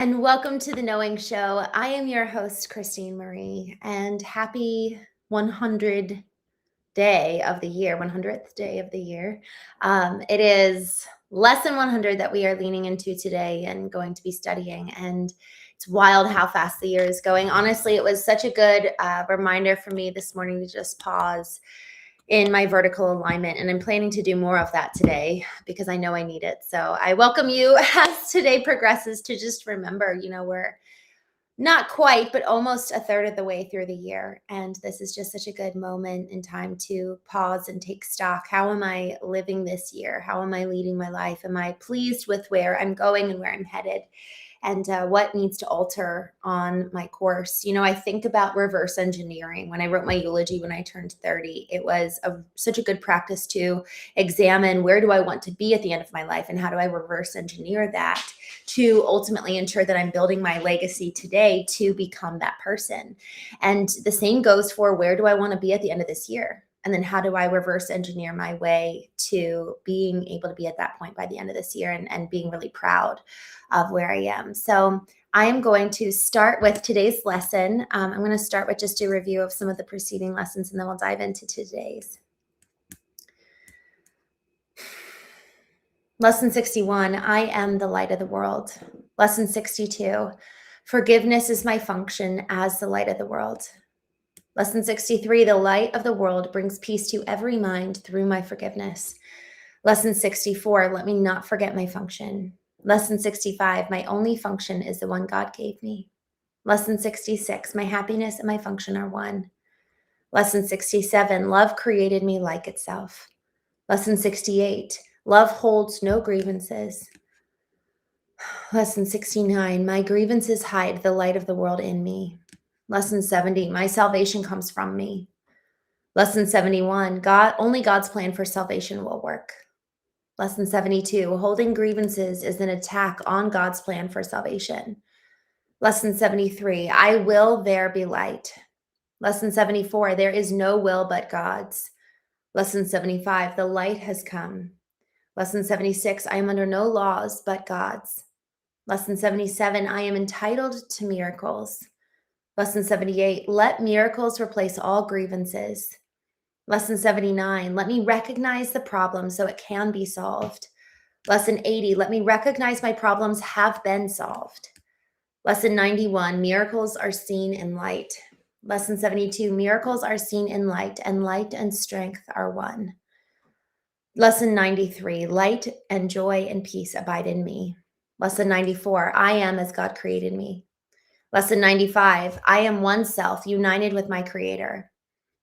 And welcome to the Knowing Show. I am your host, Christene Marie, and happy 100th day of the year, 100th day of the year. It is lesson 100 that we are leaning into today and going to be studying. And it's wild how fast the year is going. Honestly, it was such a good reminder for me this morning to just pause in my vertical alignment. And I'm planning to do more of that today because I know I need it. So I welcome you as today progresses to just remember, we're not quite, but almost a third of the way through the year. And this is just such a good moment in time to pause and take stock. How am I living this year? How am I leading my life? Am I pleased with where I'm going and where I'm headed? And what needs to alter on my course. I think about reverse engineering. When I wrote my eulogy when I turned 30, it was such a good practice to examine where do I want to be at the end of my life and how do I reverse engineer that to ultimately ensure that I'm building my legacy today to become that person. And the same goes for where do I want to be at the end of this year? And then how do I reverse engineer my way to being able to be at that point by the end of this year and being really proud of where I am. So I am going to start with today's lesson. I'm going to start with just a review of some of the preceding lessons, and then we'll dive into today's. Lesson 61, I am the light of the world. Lesson 62, forgiveness is my function as the light of the world. Lesson 63, the light of the world brings peace to every mind through my forgiveness. Lesson 64, let me not forget my function. Lesson 65, my only function is the one God gave me. Lesson 66, my happiness and my function are one. Lesson 67, love created me like itself. Lesson 68, love holds no grievances. Lesson 69, my grievances hide the light of the world in me. Lesson 70, my salvation comes from me. Lesson 71, only God's plan for salvation will work. Lesson 72, holding grievances is an attack on God's plan for salvation. Lesson 73, I will there be light. Lesson 74, there is no will but God's. Lesson 75, the light has come. Lesson 76, I am under no laws but God's. Lesson 77, I am entitled to miracles. Lesson 78, let miracles replace all grievances. Lesson 79, let me recognize the problem so it can be solved. Lesson 80, let me recognize my problems have been solved. Lesson 91, miracles are seen in light. Lesson 72, miracles are seen in light, and light and strength are one. Lesson 93, light and joy and peace abide in me. Lesson 94, I am as God created me. Lesson 95, I am one self united with my Creator.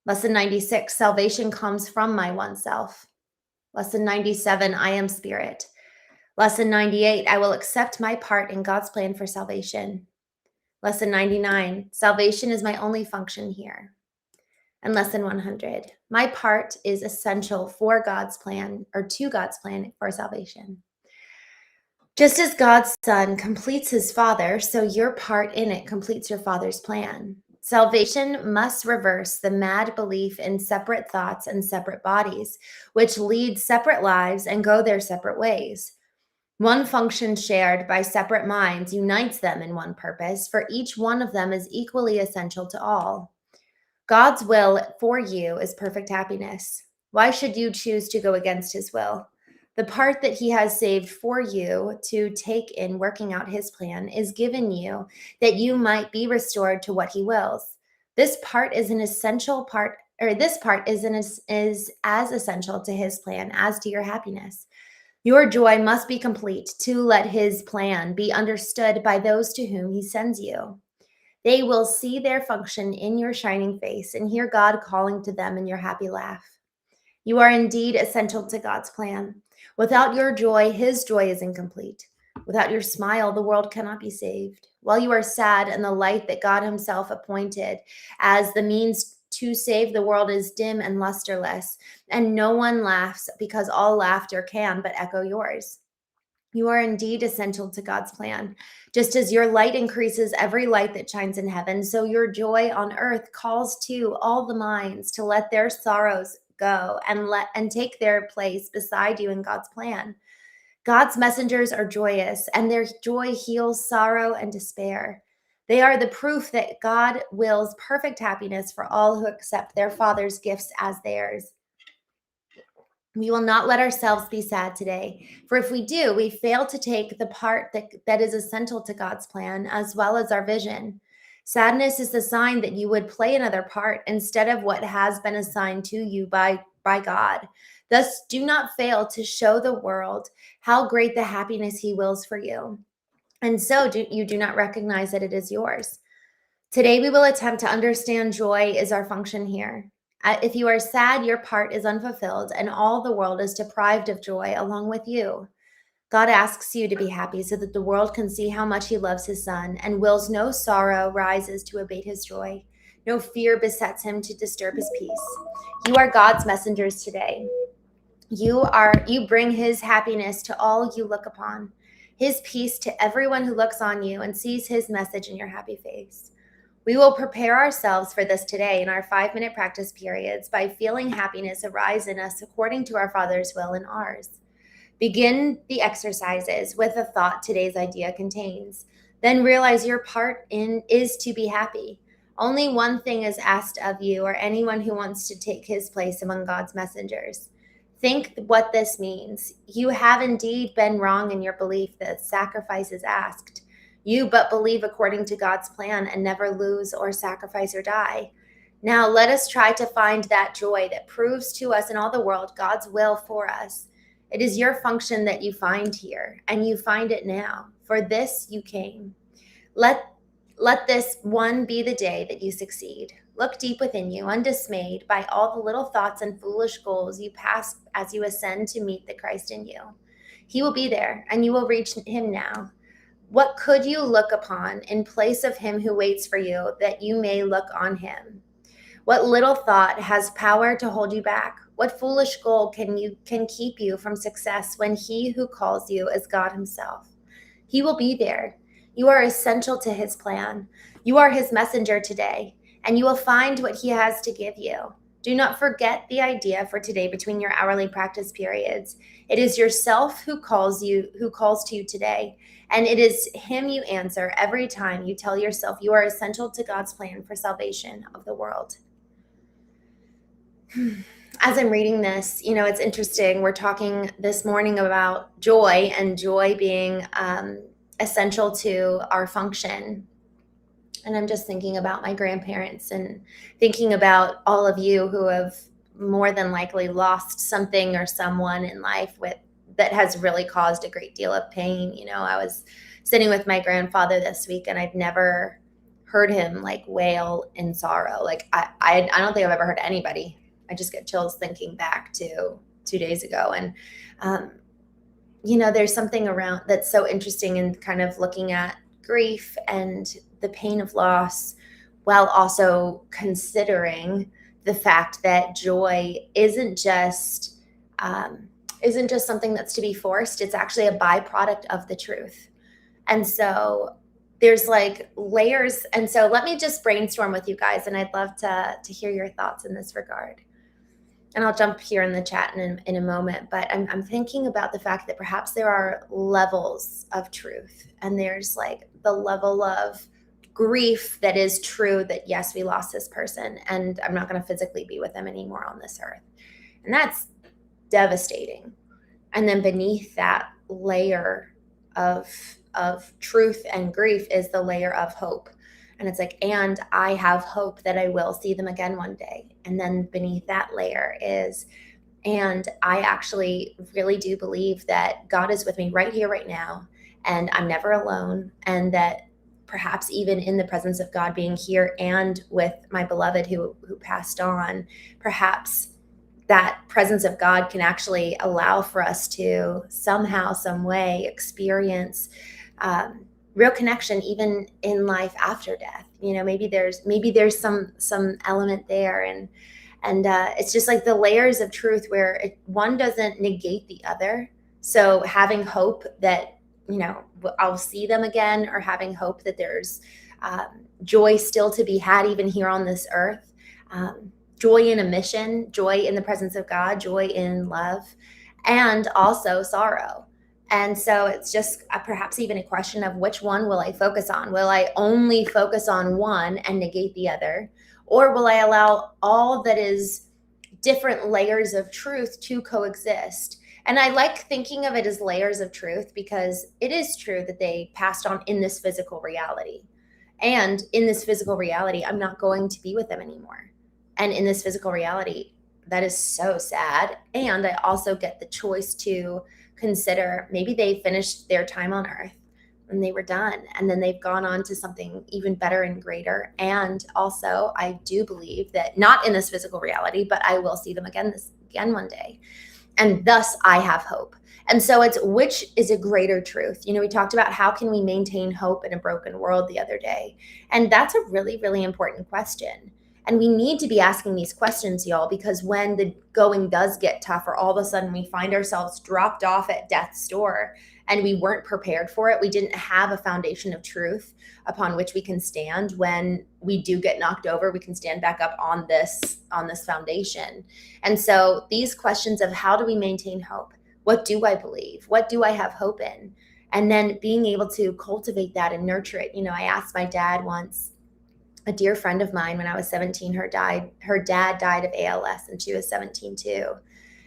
Lesson 96, salvation comes from my one self. Lesson 97, I am spirit. Lesson 98, I will accept my part in God's plan for salvation. Lesson 99, salvation is my only function here. And lesson 100, my part is essential for God's plan or to God's plan for salvation. Just as God's Son completes his Father, so your part in it completes your Father's plan. Salvation must reverse the mad belief in separate thoughts and separate bodies, which lead separate lives and go their separate ways. One function shared by separate minds unites them in one purpose, for each one of them is equally essential to all. God's will for you is perfect happiness. Why should you choose to go against his will? The part that he has saved for you to take in working out his plan is given you that you might be restored to what he wills. This part is an essential part, or this part is as essential to his plan as to your happiness. Your joy must be complete to let his plan be understood by those to whom he sends you. They will see their function in your shining face and hear God calling to them in your happy laugh. You are indeed essential to God's plan. Without your joy, his joy is incomplete. Without your smile, the world cannot be saved. While you are sad and the light that God himself appointed as the means to save the world is dim and lusterless, and no one laughs because all laughter can but echo yours. You are indeed essential to God's plan. Just as your light increases every light that shines in heaven, so your joy on earth calls to all the minds to let their sorrows go and take their place beside you in God's plan. God's messengers are joyous, and their joy heals sorrow and despair. They are the proof that God wills perfect happiness for all who accept their Father's gifts as theirs. We will not let ourselves be sad today, for if we do, we fail to take the part that is essential to God's plan as well as our vision. Sadness is the sign that you would play another part instead of what has been assigned to you by God. Thus, do not fail to show the world how great the happiness He wills for you. And so you do not recognize that it is yours. Today, we will attempt to understand joy is our function here. If you are sad, your part is unfulfilled, and all the world is deprived of joy along with you. God asks you to be happy so that the world can see how much He loves His Son, and wills no sorrow rises to abate His joy. No fear besets Him to disturb His peace. You are God's messengers today. You bring His happiness to all you look upon, His peace to everyone who looks on you and sees His message in your happy face. We will prepare ourselves for this today in our 5-minute practice periods by feeling happiness arise in us according to our Father's will and ours. Begin the exercises with a thought today's idea contains. Then realize your part is to be happy. Only one thing is asked of you or anyone who wants to take his place among God's messengers. Think what this means. You have indeed been wrong in your belief that sacrifice is asked. You but believe according to God's plan and never lose or sacrifice or die. Now let us try to find that joy that proves to us and all the world God's will for us. It is your function that you find here, and you find it now. For this you came. Let this one be the day that you succeed. Look deep within you, undismayed by all the little thoughts and foolish goals you pass as you ascend to meet the Christ in you. He will be there, and you will reach Him now. What could you look upon in place of Him who waits for you, that you may look on Him? What little thought has power to hold you back? What foolish goal can keep you from success when He who calls you is God Himself? He will be there. You are essential to His plan. You are His messenger today, and you will find what He has to give you. Do not forget the idea for today between your hourly practice periods. It is yourself who calls to you today, and it is Him you answer every time you tell yourself you are essential to God's plan for salvation of the world. As I'm reading this, it's interesting. We're talking this morning about joy and joy being essential to our function. And I'm just thinking about my grandparents and thinking about all of you who have more than likely lost something or someone in life that has really caused a great deal of pain. I was sitting with my grandfather this week, and I've never heard him wail in sorrow. I don't think I've ever heard anybody. I just get chills thinking back to 2 days ago. And, there's something around that's so interesting in kind of looking at grief and the pain of loss, while also considering the fact that joy isn't just something that's to be forced. It's actually a byproduct of the truth. And so there's layers. And so let me just brainstorm with you guys, and I'd love to hear your thoughts in this regard. And I'll jump here in the chat in a moment, but I'm thinking about the fact that perhaps there are levels of truth, and there's the level of grief that is true that, yes, we lost this person and I'm not going to physically be with them anymore on this earth. And that's devastating. And then beneath that layer of truth and grief is the layer of hope. And it's and I have hope that I will see them again one day. And then beneath that layer is, and I actually really do believe that God is with me right here, right now, and I'm never alone. And that perhaps even in the presence of God being here and with my beloved who passed on, perhaps that presence of God can actually allow for us to somehow, some way experience real connection even in life after death. Maybe there's some element there, and it's just the layers of truth where one doesn't negate the other. So having hope that I'll see them again, or having hope that there's joy still to be had even here on this earth, joy in a mission, joy in the presence of God, joy in love, and also sorrow. And so it's just perhaps even a question of which one will I focus on? Will I only focus on one and negate the other? Or will I allow all that is different layers of truth to coexist? And I like thinking of it as layers of truth because it is true that they passed on in this physical reality. And in this physical reality, I'm not going to be with them anymore. And in this physical reality, that is so sad. And I also get the choice to consider maybe they finished their time on earth and they were done, and then they've gone on to something even better and greater. And also, I do believe that not in this physical reality, but I will see them again one day. And thus I have hope. And so it's which is a greater truth. We talked about how can we maintain hope in a broken world the other day. And that's a really, really important question. And we need to be asking these questions, y'all, because when the going does get tough, or all of a sudden we find ourselves dropped off at death's door and we weren't prepared for it, we didn't have a foundation of truth upon which we can stand. When we do get knocked over, we can stand back up on this foundation. And so these questions of how do we maintain hope? What do I believe? What do I have hope in? And then being able to cultivate that and nurture it. I asked my dad once, a dear friend of mine, when I was 17, her dad died of ALS, and she was 17 too.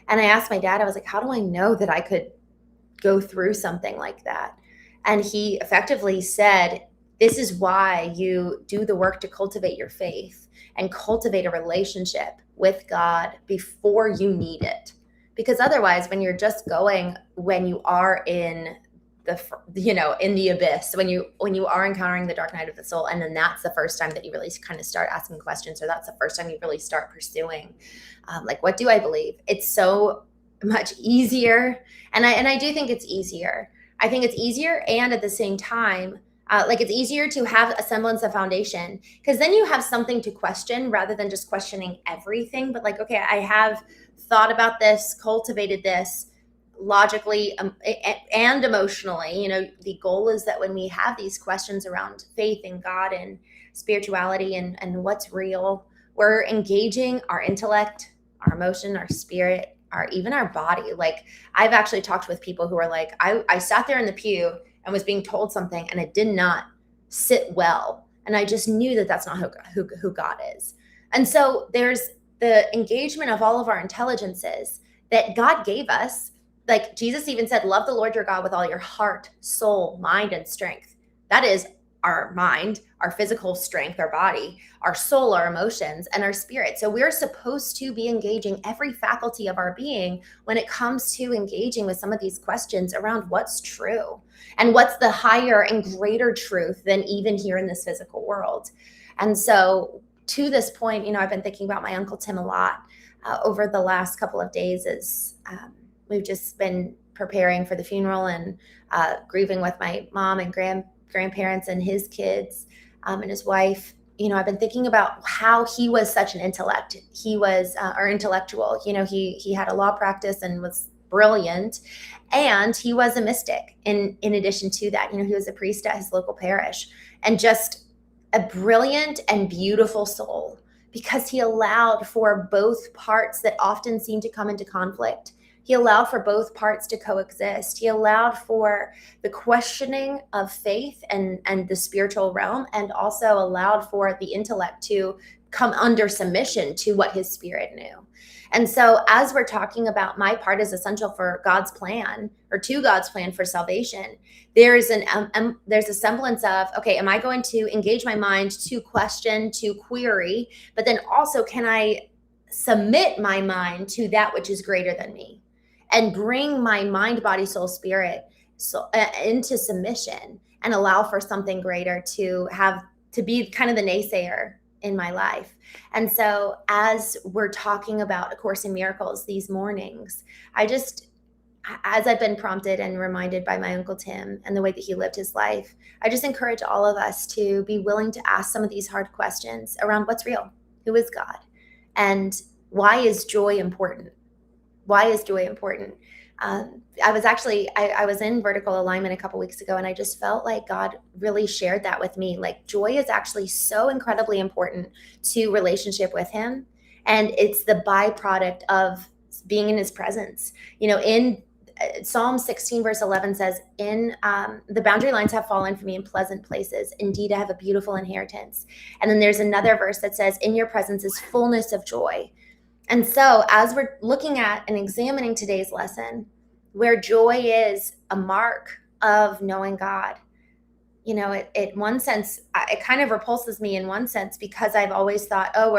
And I asked my dad, I was like, how do I know that I could go through something like that? And he effectively said, this is why you do the work to cultivate your faith and cultivate a relationship with God before you need it. Because otherwise, when you're just going, when you are in in the abyss, when you are encountering the dark night of the soul, and then that's the first time that you really kind of start asking questions, or that's the first time you really start pursuing, like, what do I believe? It's so much easier. And I do think it's easier. I think it's easier, and at the same time, it's easier to have a semblance of foundation, because then you have something to question rather than just questioning everything. But okay, I have thought about this, cultivated this logically and emotionally. The goal is that when we have these questions around faith and God and spirituality and what's real, we're engaging our intellect, our emotion, our spirit, even our body. I've actually talked with people who are like, I sat there in the pew and was being told something, and it did not sit well. And I just knew that that's not who God is. And so there's the engagement of all of our intelligences that God gave us. Like Jesus even said, love the Lord your God with all your heart, soul, mind, and strength. That is our mind, our physical strength, our body, our soul, our emotions, and our spirit. So we're supposed to be engaging every faculty of our being when it comes to engaging with some of these questions around what's true and what's the higher and greater truth than even here in this physical world. And so to this point, I've been thinking about my Uncle Tim a lot over the last couple of days as we've just been preparing for the funeral and grieving with my mom and grandparents and his kids and his wife. I've been thinking about how he was such an intellect. He was or intellectual. He had a law practice and was brilliant, and he was a mystic. In addition to that, he was a priest at his local parish, and just a brilliant and beautiful soul, because he allowed for both parts that often seem to come into conflict. He allowed for both parts to coexist. He allowed for the questioning of faith and the spiritual realm, and also allowed for the intellect to come under submission to what his spirit knew. And so as we're talking about my part is essential for God's plan, or to God's plan for salvation, there's a semblance of, okay, am I going to engage my mind to question, to query, but then also can I submit my mind to that which is greater than me and bring my mind, body, soul, spirit into submission and allow for something greater to be kind of the naysayer in my life. And so as we're talking about A Course in Miracles these mornings, as I've been prompted and reminded by my Uncle Tim and the way that he lived his life, I just encourage all of us to be willing to ask some of these hard questions around what's real, who is God, and why is joy important? Why is joy important? I was in vertical alignment a couple weeks ago, and I just felt like God really shared that with me. Like, joy is actually so incredibly important to relationship with him. And it's the byproduct of being in his presence. Psalm 16 verse 11 says, in the boundary lines have fallen for me in pleasant places. Indeed, I have a beautiful inheritance. And then there's another verse that says, in your presence is fullness of joy. And so as we're looking at and examining today's lesson, where joy is a mark of knowing God, you know, it one sense, it kind of repulses me in one sense, because I've always thought, oh,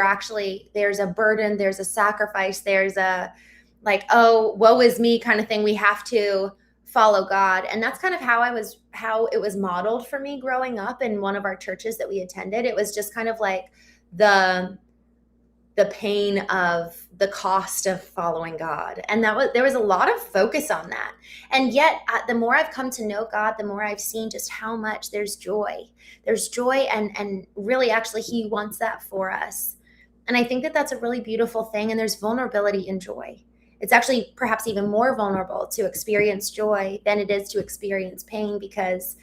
there's a burden, there's a sacrifice, there's a like, oh, woe is me kind of thing. We have to follow God. And that's kind of how it was modeled for me growing up in one of our churches that we attended. It was just kind of like the pain of the cost of following God. And there was a lot of focus on that. And yet the more I've come to know God, the more I've seen just how much there's joy. There's joy, and really actually he wants that for us. And I think that that's a really beautiful thing. And there's vulnerability in joy. It's actually perhaps even more vulnerable to experience joy than it is to experience pain, because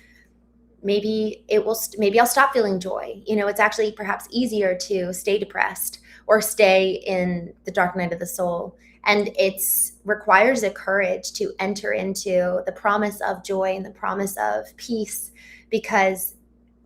maybe I'll stop feeling joy. You know, it's actually perhaps easier to stay depressed or stay in the dark night of the soul. And it requires a courage to enter into the promise of joy and the promise of peace, because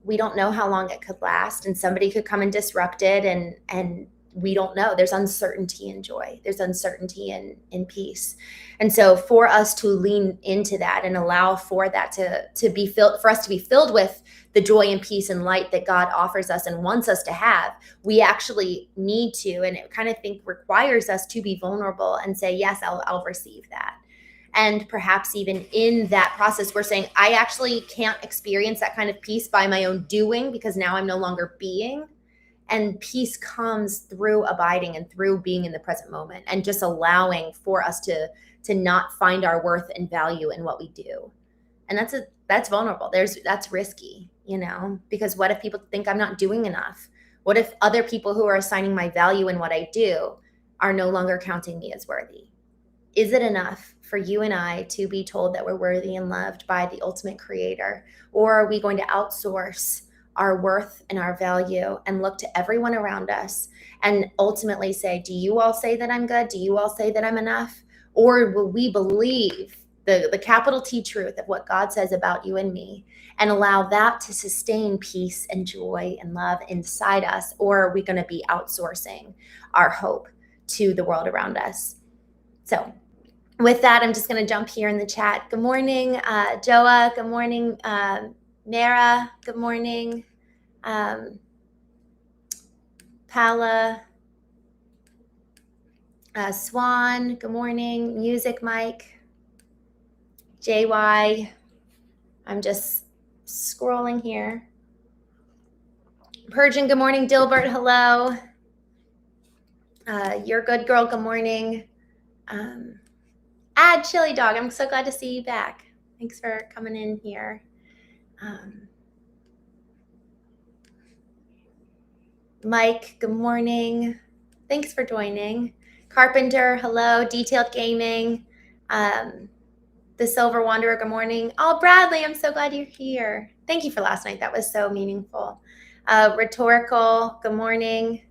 we don't know how long it could last, and somebody could come and disrupt it, and we don't know. There's uncertainty in joy. There's uncertainty in peace. And so for us to lean into that and allow for that to be filled, for us to be filled with the joy and peace and light that God offers us and wants us to have, we actually need to, and it kind of requires us to be vulnerable and say, yes, I'll receive that. And perhaps even in that process, we're saying, I actually can't experience that kind of peace by my own doing, because now I'm no longer being. And peace comes through abiding and through being in the present moment, and just allowing for us to not find our worth and value in what we do. And that's vulnerable. That's risky, you know, because what if people think I'm not doing enough? What if other people who are assigning my value in what I do are no longer counting me as worthy? Is it enough for you and I to be told that we're worthy and loved by the ultimate creator? Or are we going to outsource our worth and our value and look to everyone around us and ultimately say, do you all say that I'm good? Do you all say that I'm enough? Or will we believe the capital T truth of what God says about you and me, and allow that to sustain peace and joy and love inside us? Or are we going to be outsourcing our hope to the world around us? So with that, I'm just going to jump here in the chat. Good morning, Joa. Good morning, Mara. Good morning, Pala. Swan. Good morning. Music Mike. JY. I'm just scrolling here. Persian. Good morning. Dilbert. Hello. You're good girl. Good morning. Add Chili Dog. I'm so glad to see you back. Thanks for coming in here. Mike, good morning. Thanks for joining. Carpenter, hello. Detailed Gaming. The Silver Wanderer, good morning. Oh, Bradley, I'm so glad you're here. Thank you for last night. That was so meaningful. Rhetorical, good morning.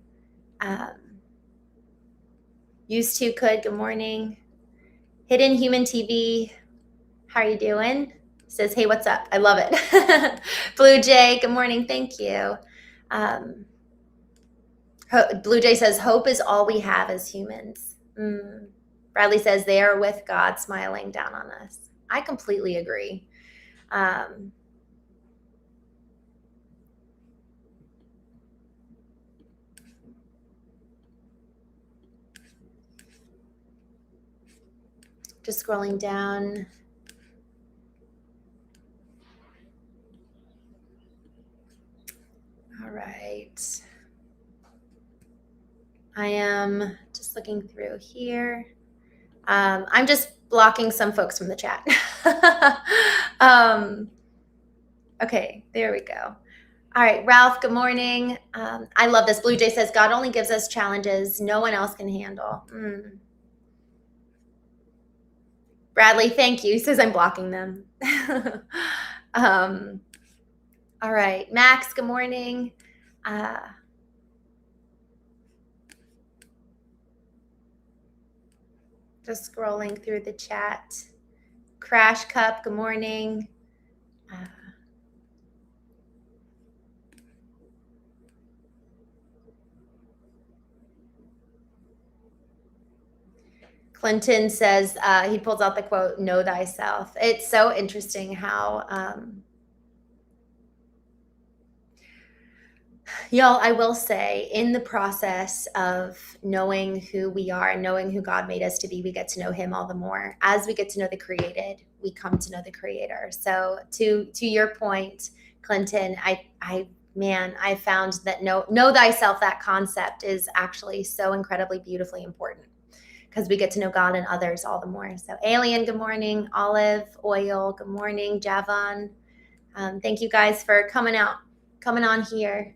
Used to could, good morning. Hidden Human TV, how are you doing? Says, hey, what's up? I love it. Blue Jay, good morning. Thank you. Blue Jay says, hope is all we have as humans. Bradley says, they are with God smiling down on us. I completely agree. Just scrolling down. All right. I am just looking through here. I'm just blocking some folks from the chat. Okay, there we go. All right, Ralph, good morning. I love this. Blue Jay says, God only gives us challenges no one else can handle. Bradley, thank you. He says I'm blocking them. All right, Max, good morning. Just scrolling through the chat. Crash Cup, good morning. Clinton says, he pulls out the quote, know thyself. It's so interesting how, y'all, I will say, in the process of knowing who we are and knowing who God made us to be, we get to know him all the more. As we get to know the created, we come to know the creator. So to your point, Clinton, I found that know thyself, that concept is actually so incredibly beautifully important, because we get to know God and others all the more. So Alien, good morning. Olive Oil, good morning. Javon, thank you guys for coming on here.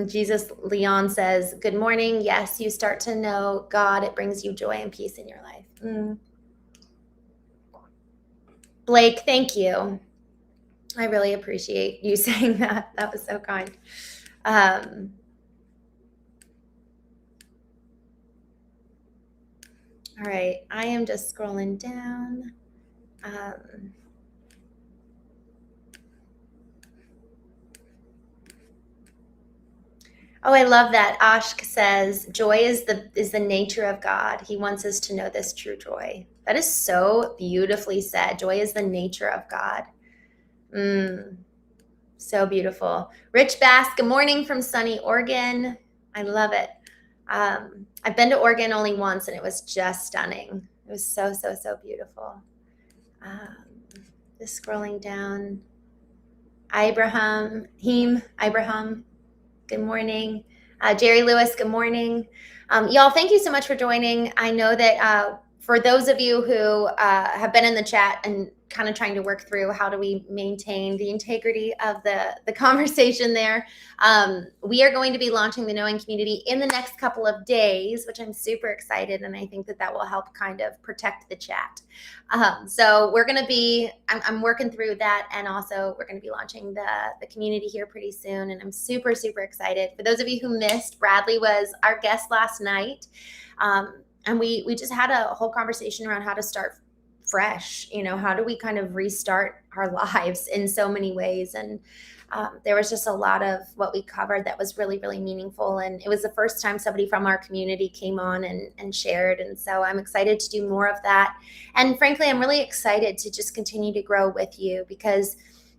Jesus Leon says, good morning. Yes, you start to know God. It brings you joy and peace in your life. Blake, thank you. I really appreciate you saying that. That was so kind. All right, I am just scrolling down. Oh, I love that. Ashk says, joy is the nature of God. He wants us to know this true joy. That is so beautifully said. Joy is the nature of God. So beautiful. Rich Bass, good morning from sunny Oregon. I love it. I've been to Oregon only once, and it was just stunning. It was so, so, so beautiful. Just scrolling down. Abraham, good morning. Jerry Lewis, good morning. Y'all, thank you so much for joining. I know that for those of you who have been in the chat and kind of trying to work through how do we maintain the integrity of the conversation there, we are going to be launching the Knowing Community in the next couple of days, which I'm super excited, and I think that will help kind of protect the chat. So we're going to be, I'm working through that, and also we're going to be launching the community here pretty soon, and I'm super, super excited. For those of you who missed, Bradley was our guest last night, and we just had a whole conversation around how to start fresh. How do we kind of restart our lives in so many ways? And there was just a lot of what we covered that was really, really meaningful. And it was the first time somebody from our community came on and shared. And so I'm excited to do more of that. And frankly, I'm really excited to just continue to grow with you, because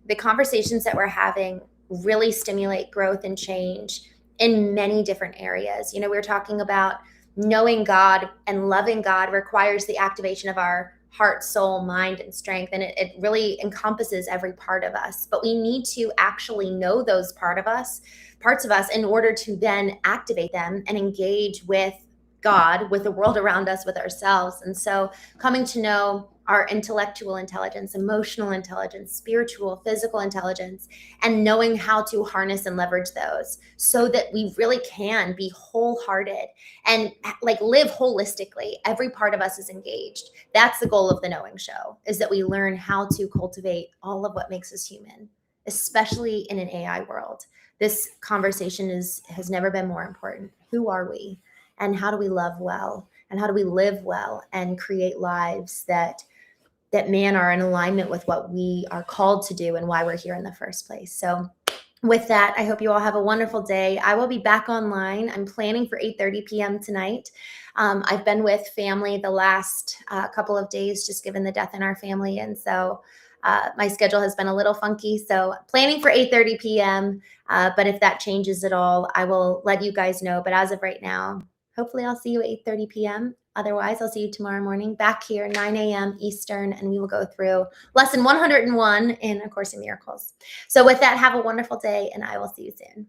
the conversations that we're having really stimulate growth and change in many different areas. We were talking about knowing God and loving God requires the activation of our heart, soul, mind, and strength. And it really encompasses every part of us. But we need to actually know those parts of us in order to then activate them and engage with God, with the world around us, with ourselves. And so coming to know our intellectual intelligence, emotional intelligence, spiritual, physical intelligence, and knowing how to harness and leverage those so that we really can be wholehearted and live holistically. Every part of us is engaged. That's the goal of the Knowing Show, is that we learn how to cultivate all of what makes us human, especially in an AI world. This conversation has never been more important. Who are we? And how do we love well? And how do we live well and create lives that man are in alignment with what we are called to do and why we're here in the first place? So with that, I hope you all have a wonderful day. I will be back online. I'm planning for 8:30 p.m. tonight. I've been with family the last couple of days, just given the death in our family. And so my schedule has been a little funky. So planning for 8:30 p.m. But if that changes at all, I will let you guys know. But as of right now, hopefully I'll see you at 8:30 p.m. Otherwise, I'll see you tomorrow morning back here, 9 a.m. Eastern, and we will go through lesson 101 in A Course in Miracles. So with that, have a wonderful day, and I will see you soon.